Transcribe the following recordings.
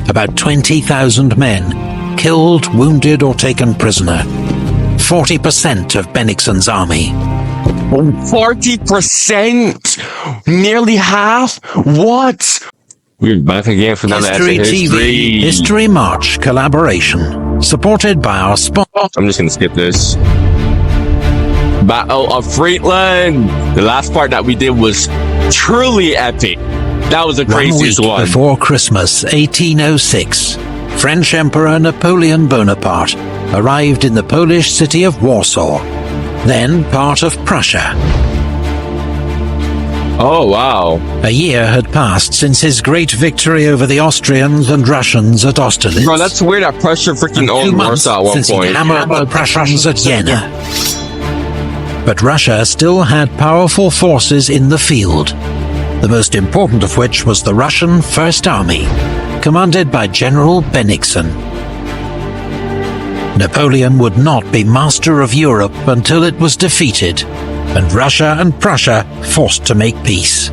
about 20,000 men, killed, wounded or taken prisoner. 40% of Bennigsen's army. 40%? Nearly half? What? We're back again for another History TV, History March collaboration, supported by our sponsor. I'm just gonna skip this. Battle of Friedland. The last part that we did was truly epic. That was the craziest one. Before Christmas 1806, French Emperor Napoleon Bonaparte arrived in the Polish city of Warsaw, then part of Prussia. Oh, wow. A year had passed since his great victory over the Austrians and Russians at Austerlitz. Bro, that's weird that Prussia freaking owned Warsaw at one since point. He hammered the Prussians at Jena. But Russia still had powerful forces in the field, the most important of which was the Russian First Army, commanded by General Bennigsen. Napoleon would not be master of Europe until it was defeated, and Russia and Prussia forced to make peace.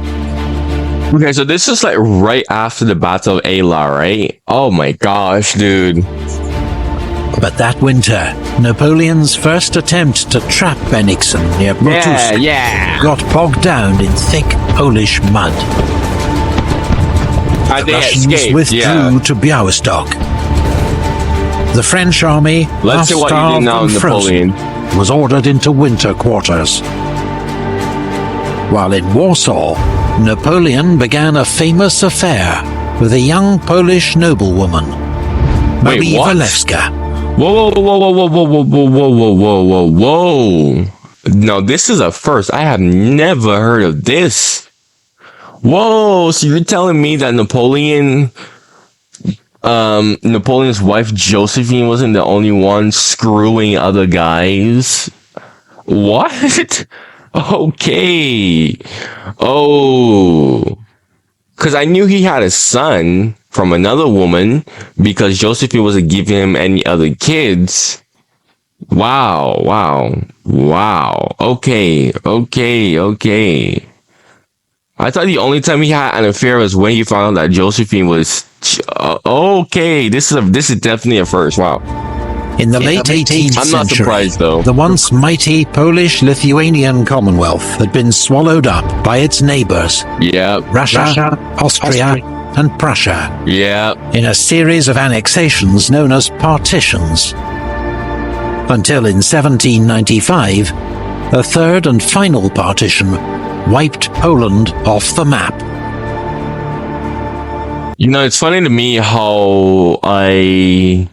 Okay, so this is like right after the Battle of Eylau, right? Oh my gosh, dude. But that winter, Napoleon's first attempt to trap Bennigsen near Portugal got bogged down in thick Polish mud. The Russians withdrew to Białystok. The French army, half-starved and frozen, was ordered into winter quarters. While in Warsaw, Napoleon began a famous affair with a young Polish noblewoman, Marie Walewska. Whoa, whoa, whoa, whoa, whoa, whoa, whoa, whoa, whoa, whoa, whoa. No, this is a first. I have never heard of this. Whoa, so you're telling me that Napoleon's wife Josephine wasn't the only one screwing other guys? What? Okay. Oh. Because I knew he had a son from another woman because Josephine wasn't giving him any other kids. Wow, wow, wow. Okay. I thought the only time he had an affair was when he found out that Josephine was... okay, this is definitely a first. Wow. In the late 18th century, I'm not surprised, though. The once mighty Polish-Lithuanian Commonwealth had been swallowed up by its neighbors, Russia, Austria, and Prussia, in a series of annexations known as partitions. Until in 1795, a third and final partition wiped Poland off the map. You know, it's funny to me how I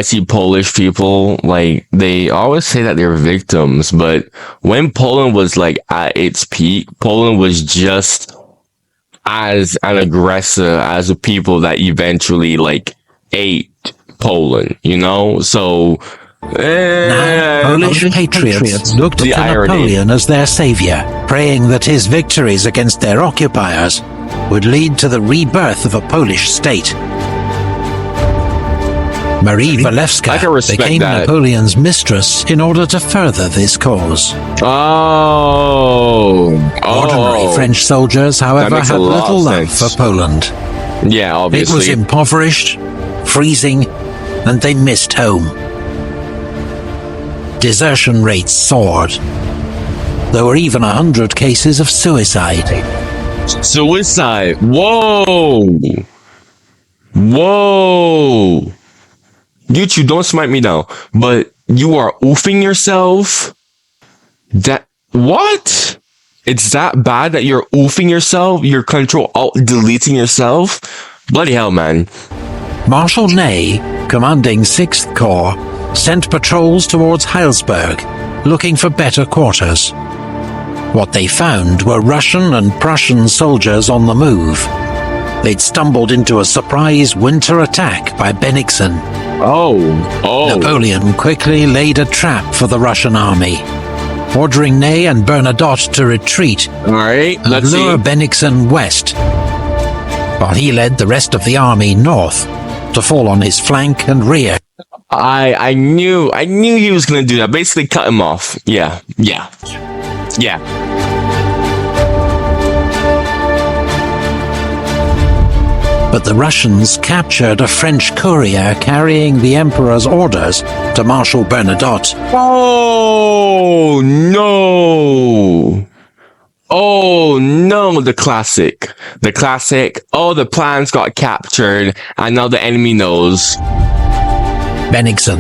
see Polish people, like, they always say that they're victims, but when Poland was, like, at its peak, Poland was just as an aggressor as the people that eventually, like, ate Poland, you know? So... Polish patriots looked to Napoleon as their savior, praying that his victories against their occupiers would lead to the rebirth of a Polish state. Marie Walewska became Napoleon's mistress in order to further this cause. Ordinary French soldiers, however, had little love for Poland. Yeah, obviously. It was impoverished, freezing, and they missed home. Desertion rates soared. There were even 100 cases of suicide. Suicide? Whoa! Whoa! YouTube, don't smite me now, but you are oofing yourself? What? It's that bad that you're oofing yourself? You're Control-Alt-deleting yourself? Bloody hell, man. Marshal Ney, commanding 6th Corps, sent patrols towards Heilsberg, looking for better quarters. What they found were Russian and Prussian soldiers on the move. They'd stumbled into a surprise winter attack by Bennigsen. Napoleon quickly laid a trap for the Russian army, ordering Ney and Bernadotte to retreat and lure Bennigsen west, while he led the rest of the army north to fall on his flank and rear. I knew he was gonna do that. Basically cut him off. Yeah. But the Russians captured a French courier carrying the emperor's orders to Marshal Bernadotte. Oh no! Oh no, the classic. Oh, the plans got captured and now the enemy knows. Bennigsen,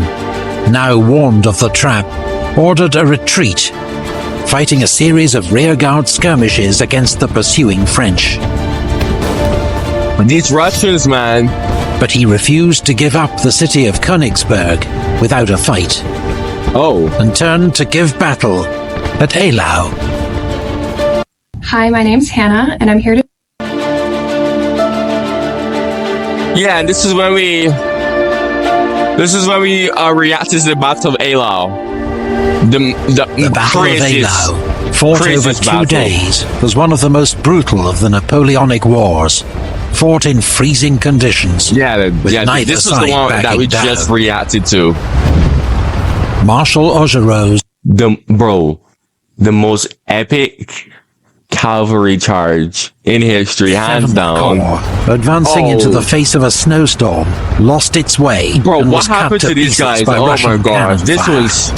now warned of the trap, ordered a retreat, fighting a series of rearguard skirmishes against the pursuing French. These Russians, man. But he refused to give up the city of Königsberg without a fight. Oh. And turned to give battle at Eylau. Hi, my name's Hannah, and I'm here to... Yeah, and this is when we react to the Battle of Eylau. The Battle of Eylau, fought over 2 days, was one of the most brutal of the Napoleonic Wars. Fought in freezing conditions. Yeah, this was the one that we just reacted to. Marshal Augereau's the most epic cavalry charge in history, hands down. Corps, advancing into the face of a snowstorm, lost its way. Bro, and what was happened cut to these guys? by Oh Russian my god, cannon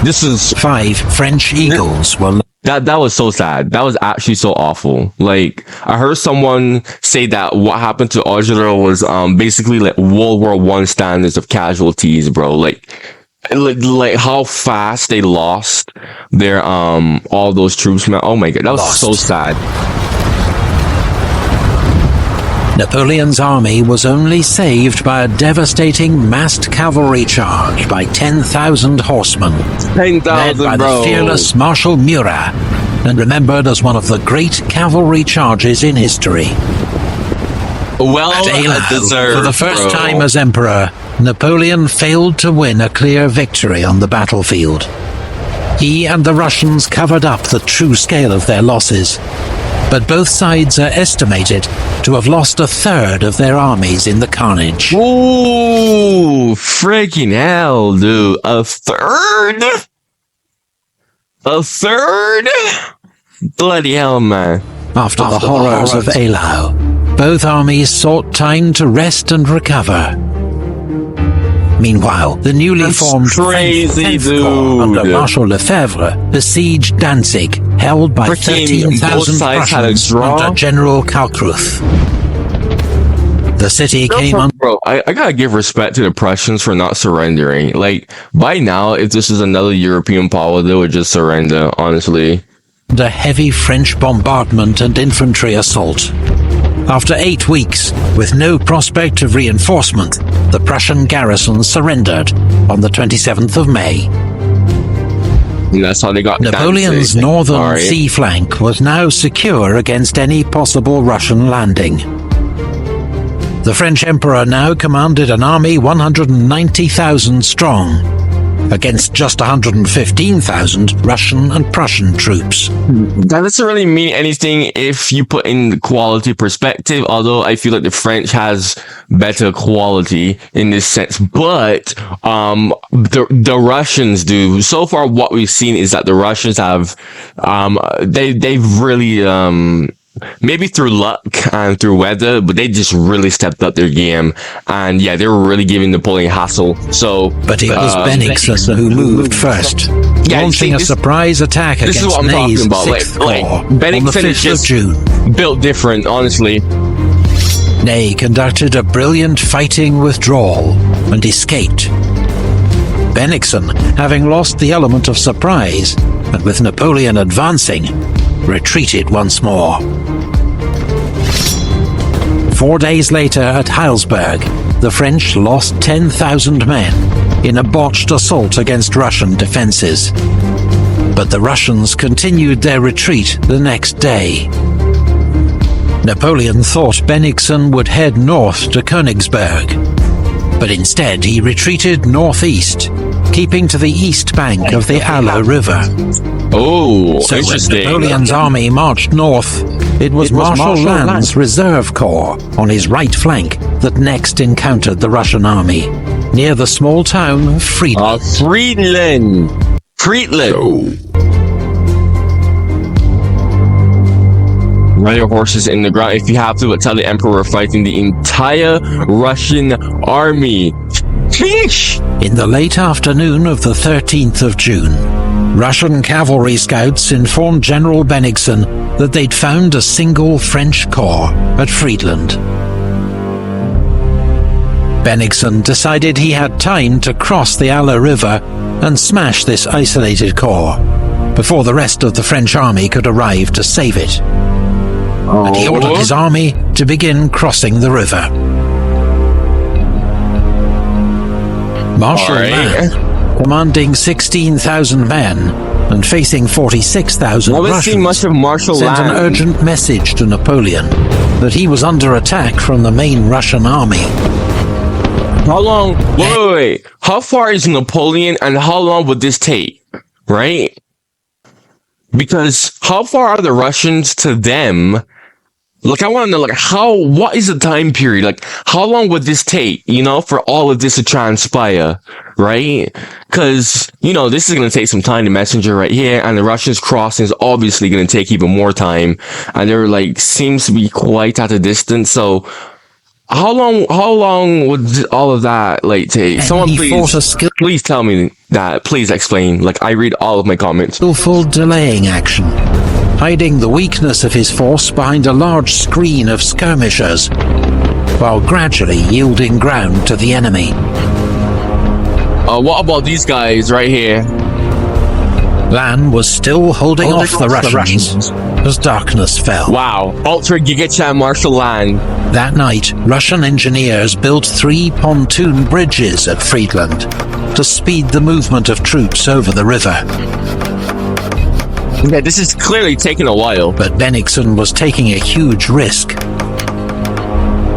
this was 5 French eagles were. That was so sad. That was actually so awful. Like, I heard someone say that what happened to Augereau was basically like World War I standards of casualties, bro. Like how fast they lost their all those troops, man. Oh my god, that was so sad. Napoleon's army was only saved by a devastating massed cavalry charge by 10,000 horsemen, 10,000, led by the fearless Marshal Murat, and remembered as one of the great cavalry charges in history. Well deserved, for the first time as emperor, Napoleon failed to win a clear victory on the battlefield. He and the Russians covered up the true scale of their losses, but both sides are estimated to have lost a third of their armies in the carnage. Ooh, freaking hell, dude. A third? A third? Bloody hell, man. After the horrors of Eylau, both armies sought time to rest and recover. Meanwhile, the newly formed crazy Corps under Marshal Lefebvre besieged Danzig, held by 13,000 Prussians under General Kalkruth. The city came on. Bro, I gotta give respect to the Prussians for not surrendering. Like, by now, if this is another European power, they would just surrender, honestly. The heavy French bombardment and infantry assault. After 8 weeks, with no prospect of reinforcement, the Prussian garrison surrendered on the 27th of May. And that's how they got Napoleon's Danzig. northern sea flank was now secure against any possible Russian landing. The French emperor now commanded an army 190,000 strong, against just 115,000 Russian and Prussian troops. That doesn't really mean anything if you put in quality perspective, although I feel like the French has better quality in this sense. But the Russians do. So far what we've seen is that the Russians have they've really maybe through luck and through weather, but they just really stepped up their game. And yeah, they were really giving Napoleon hassle. But it was Bennigsen who moved first, launching a surprise attack against Ney's 6th Corps on the 5th of June. Built different, honestly. Ney conducted a brilliant fighting withdrawal and escaped. Bennigsen, having lost the element of surprise, and with Napoleon advancing, retreated once more. 4 days later at Heilsberg, the French lost 10,000 men in a botched assault against Russian defenses. But the Russians continued their retreat the next day. Napoleon thought Bennigsen would head north to Königsberg, but instead he retreated northeast, keeping to the east bank of the Eylau River. Oh, so interesting. when Napoleon's army marched north, it was Marshal Lannes' reserve corps on his right flank that next encountered the Russian army, near the small town of Friedland. Friedland! Run your horses in the ground if you have to, but tell the emperor we're fighting the entire Russian army. Sheesh! In the late afternoon of the 13th of June, Russian cavalry scouts informed General Bennigsen that they'd found a single French corps at Friedland. Bennigsen decided he had time to cross the Eylau River and smash this isolated corps before the rest of the French army could arrive to save it. And he ordered his army to begin crossing the river. Marshal Lannes, commanding 16,000 men and facing 46,000 Russians, much of Marshal sent an Lannes. urgent message to Napoleon that he was under attack from the main Russian army. How long? Wait. How far is Napoleon, and how long would this take? Right? Because how far are the Russians to them? Like, I want to know, like, what is the time period? Like, how long would this take, you know, for all of this to transpire, right? Because, you know, this is going to take some time, the messenger right here, and the Russians crossing is obviously going to take even more time, and they're, like, seems to be quite at a distance, so how long would all of that, like, take? Someone please tell me that, please explain, like, I read all of my comments. Skillful delaying action, hiding the weakness of his force behind a large screen of skirmishers, while gradually yielding ground to the enemy. What about these guys right here? Lannes was still holding off the Russians as darkness fell. Wow. Ultra Giga Chan Marshal Lannes. That night, Russian engineers built 3 pontoon bridges at Friedland to speed the movement of troops over the river. Yeah, this is clearly taking a while. But Bennigsen was taking a huge risk.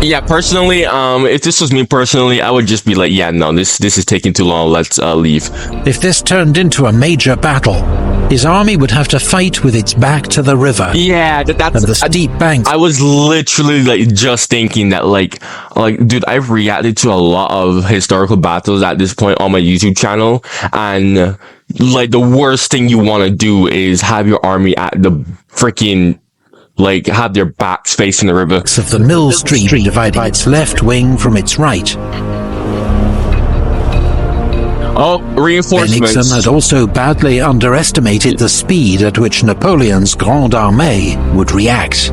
Yeah, personally, if this was me personally, I would just be like, yeah, no, this is taking too long, let's leave. If this turned into a major battle, his army would have to fight with its back to the river. Yeah, that's and the steep banks. I was literally like just thinking that like dude, I've reacted to a lot of historical battles at this point on my YouTube channel, and like the worst thing you want to do is have your army at the freaking, like, have their backs facing the river. Of the Mill Stream dividing its left wing from its right. Oh, reinforcements. Bennigsen had also badly underestimated the speed at which Napoleon's Grande Armée would react.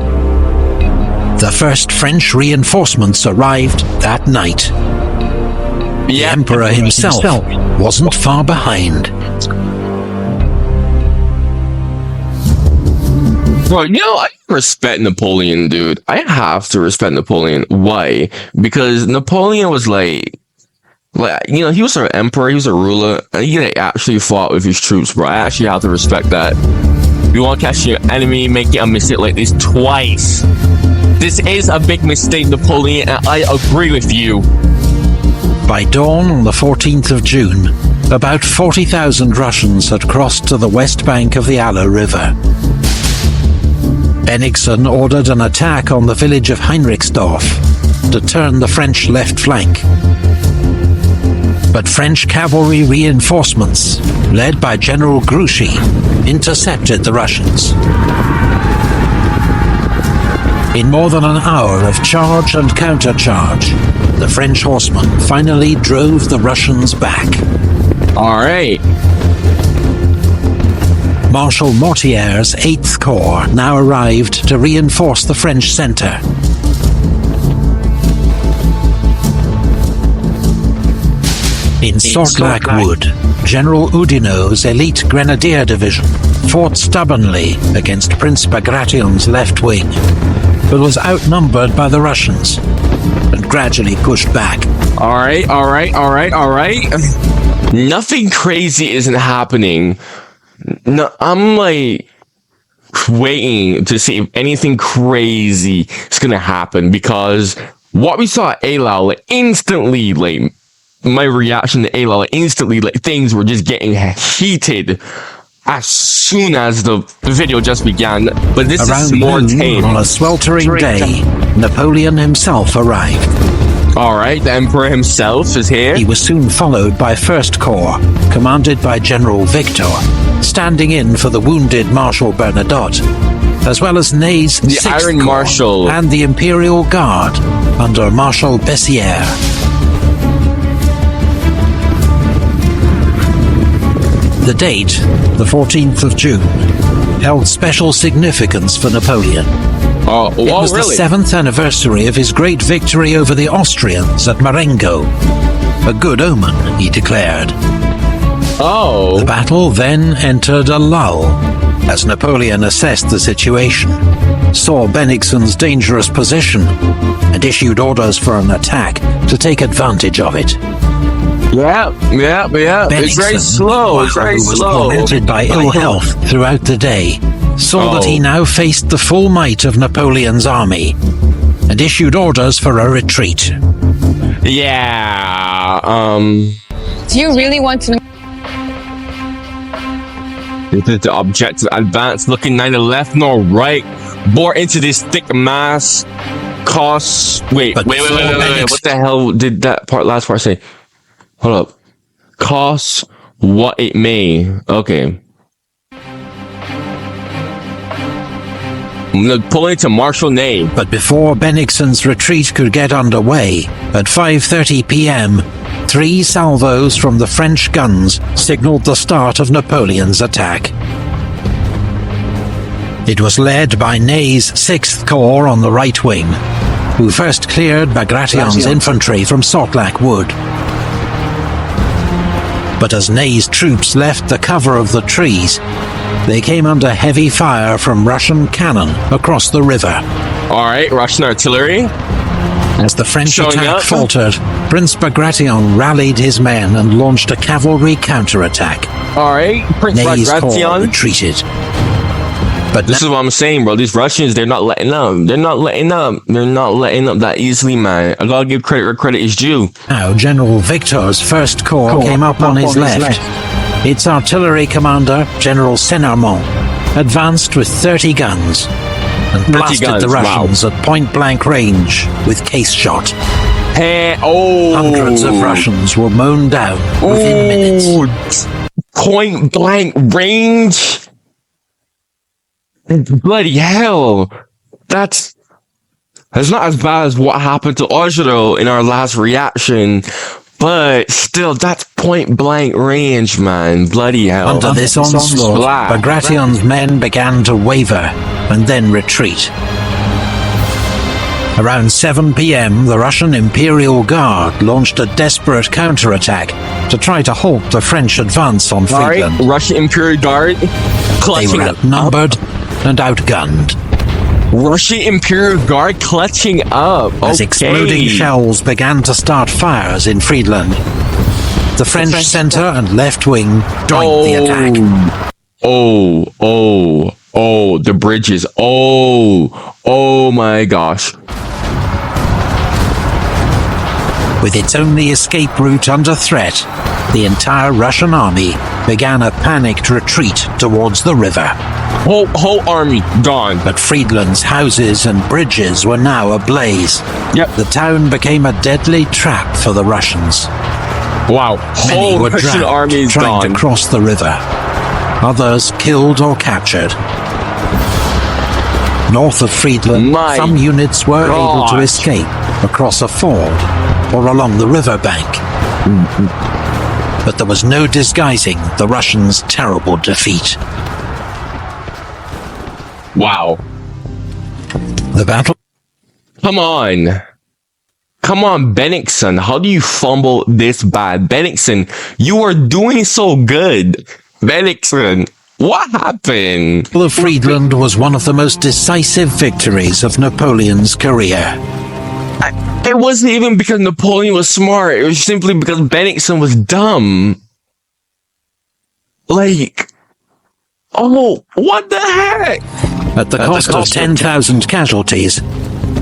The first French reinforcements arrived that night. The Emperor himself wasn't far behind. Bro, you know, I respect Napoleon, dude. I have to respect Napoleon. Why? Because Napoleon was like, you know, he was our emperor, he was a ruler, and he actually fought with his troops, bro. I actually have to respect that. You want to catch your enemy making a mistake like this twice. This is a big mistake, Napoleon, and I agree with you. By dawn on the 14th of June, about 40,000 Russians had crossed to the west bank of the Eylau River. Bennigsen ordered an attack on the village of Heinrichsdorf to turn the French left flank. But French cavalry reinforcements, led by General Grouchy, intercepted the Russians. In more than an hour of charge and countercharge, the French horsemen finally drove the Russians back. All right. Marshal Mortier's 8th Corps now arrived to reinforce the French centre. In Sortlac Wood, General Oudinot's elite Grenadier Division fought stubbornly against Prince Bagration's left wing, but was outnumbered by the Russians and gradually pushed back. All right. Nothing crazy isn't happening. No, I'm like waiting to see if anything crazy is gonna happen, because what we saw at Eylau, like, instantly, like, my reaction to Eylau, like, instantly, like, things were just getting heated as soon as the video just began. But this is more tame. On a sweltering day, Napoleon himself arrived. All right, the Emperor himself is here. He was soon followed by First Corps, commanded by General Victor, standing in for the wounded Marshal Bernadotte, as well as Ney's The Sixth Iron Corps Marshal. and the Imperial Guard under Marshal Bessières. The date, the 14th of June, held special significance for Napoleon. It was really? the 7th anniversary of his great victory over the Austrians at Marengo. A good omen, he declared. Oh. The battle then entered a lull, as Napoleon assessed the situation, saw Bennigsen's dangerous position, and issued orders for an attack to take advantage of it. Yeah. It's very slow. It's very who was slow. tormented by ill health throughout the day, saw that he now faced the full might of Napoleon's army, and issued orders for a retreat. Yeah. Do you really want to know? This is the objective: advance, looking neither left nor right. Bore into this thick mass. Costs. Wait. What the hell did that last part say? Hold up. Costs what it may. Okay. Pulling to Marshal Ney. But before Bennigsen's retreat could get underway, at 5:30 p.m., 3 salvos from the French guns signaled the start of Napoleon's attack. It was led by Ney's 6th Corps on the right wing, who first cleared Bagration's infantry from Sortlac Wood. But as Ney's troops left the cover of the trees, they came under heavy fire from Russian cannon across the river. Alright, Russian artillery. As the French Showing attack up. faltered, Prince Bagration rallied his men and launched a cavalry counterattack. Alright, Prince Ney's corps Bagration. retreated. But This is what I'm saying, bro. These Russians, they're not letting up. They're not letting up that easily, man. I gotta give credit where credit is due. now General Victor's First Corps came up on his left. Its artillery commander, General Senarmont, advanced with 30 guns and 30 blasted guns, the Russians at point-blank range with case shot. Hundreds of Russians were mown down within minutes. Point blank range. Bloody hell. That's not as bad as what happened to Austerlitz in our last reaction. But still, that's point blank range, man. Bloody hell. Under this onslaught, Bagration's men began to waver and then retreat. Around 7 p.m., the Russian Imperial Guard launched a desperate counterattack to try to halt the French advance on Friedland. Russian Imperial Guard They clutching were outnumbered and outgunned, Russian Imperial Guard clutching up. as exploding shells began to start fires in Friedland. The French centre and left wing joined the attack. The bridges. Oh my gosh. With its only escape route under threat, the entire Russian army began a panicked retreat towards the river. Whole army gone. But Friedland's houses and bridges were now ablaze. Yep. The town became a deadly trap for the Russians. Wow. Many Whole were Russian drowned army is trying gone. to cross the river. Others killed or captured. North of Friedland, My some units were able to gosh. escape across a ford or along the riverbank. But there was no disguising the Russians' terrible defeat. Wow. The battle Come on, Bennigsen. How do you fumble this bad? Bennigsen, you are doing so good. Bennigsen, what happened? of Friedland was one of the most decisive victories of Napoleon's career. It wasn't even because Napoleon was smart. It was simply because Bennigsen was dumb. Like, oh, what the heck? At the cost of 10,000 casualties,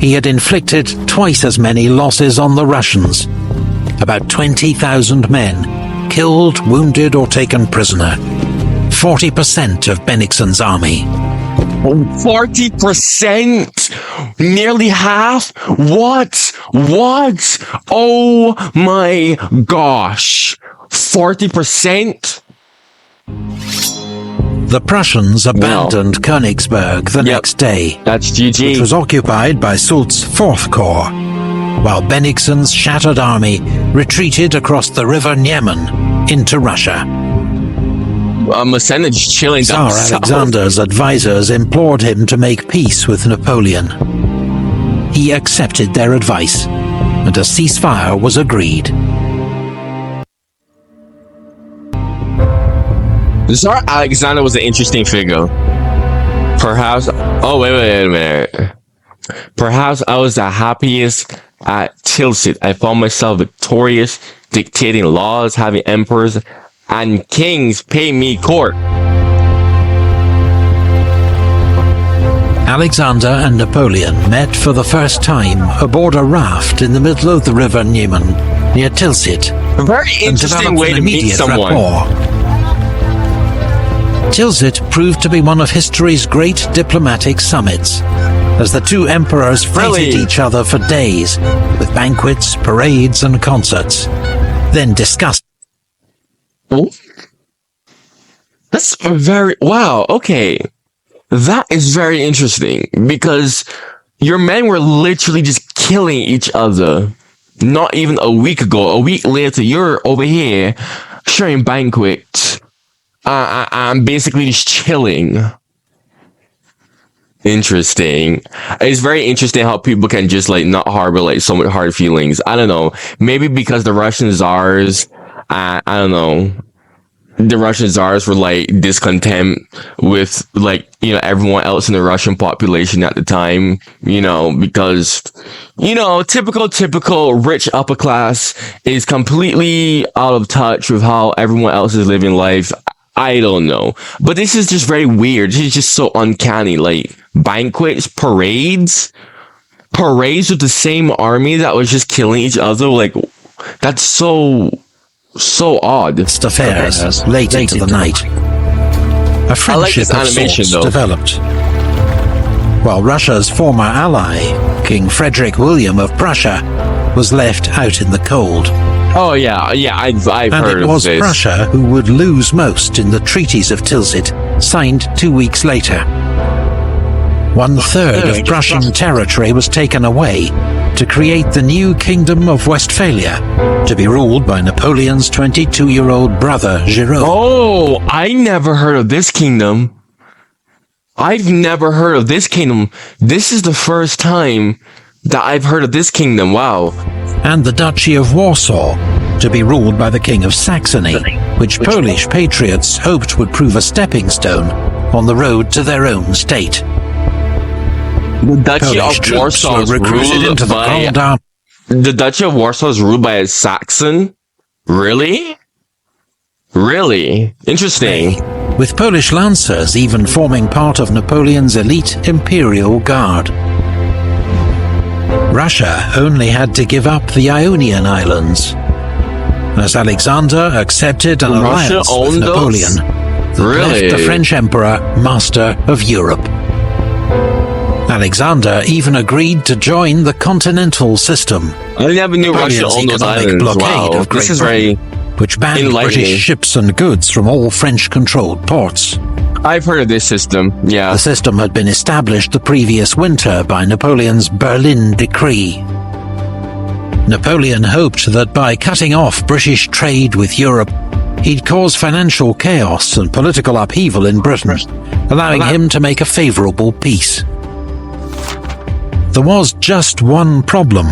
he had inflicted twice as many losses on the Russians. About 20,000 men, killed, wounded or taken prisoner. 40% of Bennigsen's army. 40%? Nearly half? What? Oh my gosh. 40%? The Prussians abandoned Königsberg the next day. That's GG. Which was occupied by Soult's 4th Corps, while Bennigsen's shattered army retreated across the river Niemen into Russia. Massena's chilling down Tsar south. Alexander's advisors implored him to make peace with Napoleon. He accepted their advice, and a ceasefire was agreed. Tsar Alexander was an interesting figure. Perhaps... Oh, wait a minute. Perhaps I was the happiest at Tilsit. I found myself victorious, dictating laws, having emperors and kings pay me court. Alexander and Napoleon met for the first time aboard a raft in the middle of the river Niemen, near Tilsit, A very and interesting developed way an to meet immediate someone. rapport. Tilsit proved to be one of history's great diplomatic summits, as the two emperors feted each other for days, with banquets, parades, and concerts, then discussed. Oh, that's very... Wow, okay. That is very interesting, because your men were literally just killing each other. Not even a week ago. A week later, you're over here sharing banquets. I'm basically just chilling. Interesting. It's very interesting how people can just like not harbor like so many hard feelings. I don't know. Maybe because the Russian czars, I don't know. The Russian czars were like discontent with like, you know, everyone else in the Russian population at the time, you know, because, you know, typical rich upper class is completely out of touch with how everyone else is living life. I don't know. But this is just very weird. This is just so uncanny. Like banquets, parades with the same army that was just killing each other. Like that's so odd. Affairs late into the night. A friendship of sorts developed. While Russia's former ally, King Frederick William of Prussia, was left out in the cold. Oh yeah, I've heard of this. And it was Prussia who would lose most in the treaties of Tilsit, signed 2 weeks later. 1/3 of Prussian territory was taken away to create the new Kingdom of Westphalia, to be ruled by Napoleon's 22-year-old brother, Jérôme. Oh, I never heard of this kingdom. I've never heard of this kingdom. This is the first time that I've heard of this kingdom. Wow. And the Duchy of Warsaw, to be ruled by the King of Saxony, which Polish patriots hoped would prove a stepping stone on the road to their own state. The Duchy Polish of troops Warsaw were is recruited ruled into the by... Grand Army. The Duchy of Warsaw is ruled by a Saxon? Really? Really? Interesting. With Polish lancers even forming part of Napoleon's elite imperial guard. Russia only had to give up the Ionian Islands, as Alexander accepted an alliance with Napoleon that left the French emperor master of Europe. Alexander even agreed to join the Continental System. I never knew Russia owned those islands. Wow, this is very which banned British ships and goods from all French-controlled ports. I've heard of this system, yeah. The system had been established the previous winter by Napoleon's Berlin Decree. Napoleon hoped that by cutting off British trade with Europe, he'd cause financial chaos and political upheaval in Britain, allowing him to make a favourable peace. There was just one problem.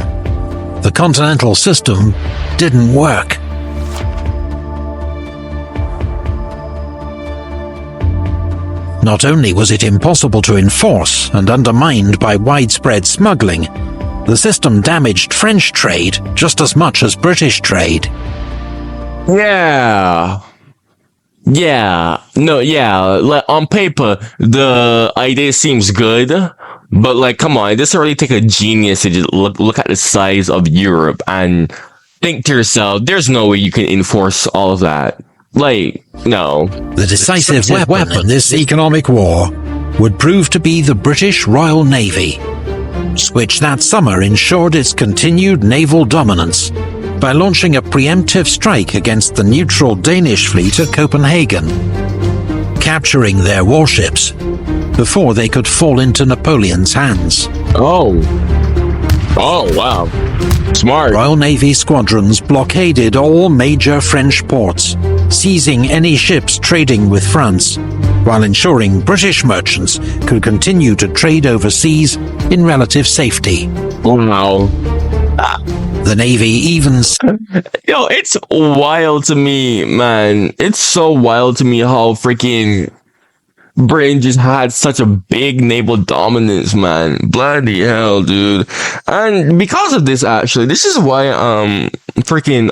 The Continental System didn't work. Not only was it impossible to enforce and undermined by widespread smuggling, the system damaged French trade just as much as British trade. Yeah. Like on paper, the idea seems good, but like, come on, this already take a genius to just look at the size of Europe and think to yourself, there's no way you can enforce all of that. Like, no. The decisive weapon in this economic war would prove to be the British Royal Navy, which that summer ensured its continued naval dominance by launching a preemptive strike against the neutral Danish fleet at Copenhagen, capturing their warships before they could fall into Napoleon's hands. Oh, wow. Smart. Royal Navy squadrons blockaded all major French ports, seizing any ships trading with France, while ensuring British merchants could continue to trade overseas in relative safety. Wow. The Navy even... Yo, it's wild to me, man. It's so wild to me how freaking Britain just had such a big naval dominance, man. Bloody hell, dude. And because of this, actually, this is why freaking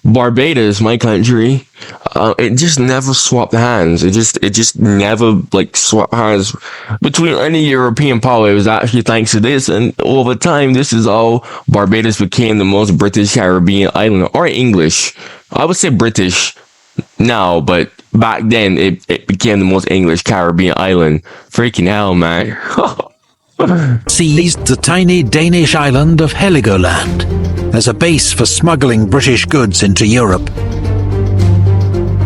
Barbados, my country, it just never swapped hands. It just never like swapped hands between any European power. It was actually thanks to this, and over time, this is how Barbados became the most British Caribbean island, or English. I would say British now, but back then it became the most English Caribbean island. Freaking hell, man. seized the tiny Danish island of Heligoland as a base for smuggling British goods into Europe.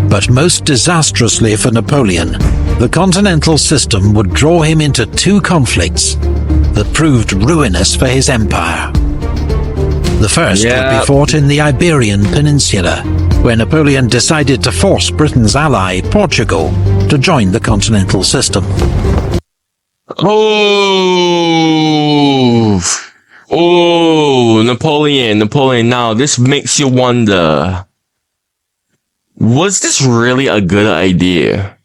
But most disastrously for Napoleon, the Continental System would draw him into two conflicts that proved ruinous for his empire. The first would be fought in the Iberian Peninsula, where Napoleon decided to force Britain's ally, Portugal, to join the Continental System. Oh, Napoleon. Now, this makes you wonder, was this really a good idea?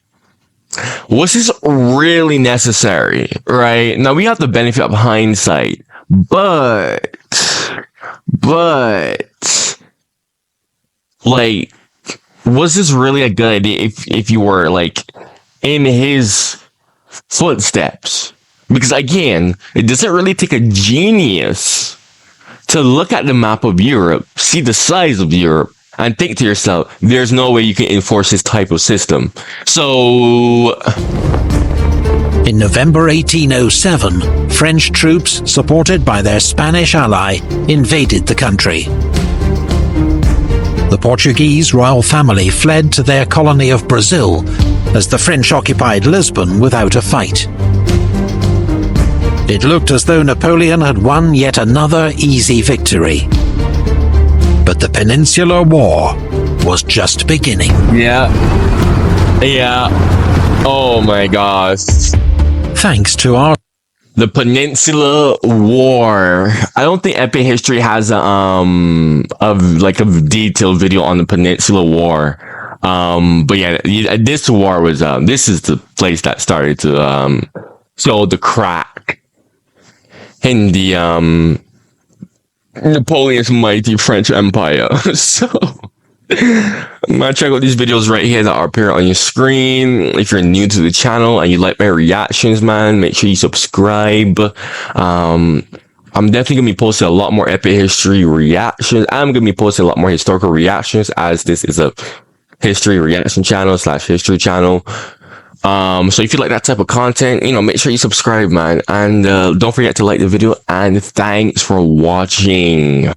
Was this really necessary, right? Now, we have the benefit of hindsight, but, like, was this really a good idea if you were, like, in his footsteps? Because, again, it doesn't really take a genius to look at the map of Europe, see the size of Europe, and think to yourself, there's no way you can enforce this type of system. So... In November 1807, French troops, supported by their Spanish ally, invaded the country. The Portuguese royal family fled to their colony of Brazil as the French occupied Lisbon without a fight. It looked as though Napoleon had won yet another easy victory. But the Peninsular War was just beginning. Yeah. Oh my gosh. Thanks to the Peninsular War. I don't think Epic History has a detailed video on the Peninsular War. But yeah, this war was this is the place that started to show the crack in the Napoleon's mighty French Empire. So I'm gonna check out these videos right here that are appearing on your screen. If you're new to the channel and you like my reactions, man, make sure you subscribe. I'm definitely gonna be posting a lot more Epic History reactions. I'm gonna be posting a lot more historical reactions, as this is a history reaction channel / history channel. So if you like that type of content, make sure you subscribe, man, and don't forget to like the video, and thanks for watching.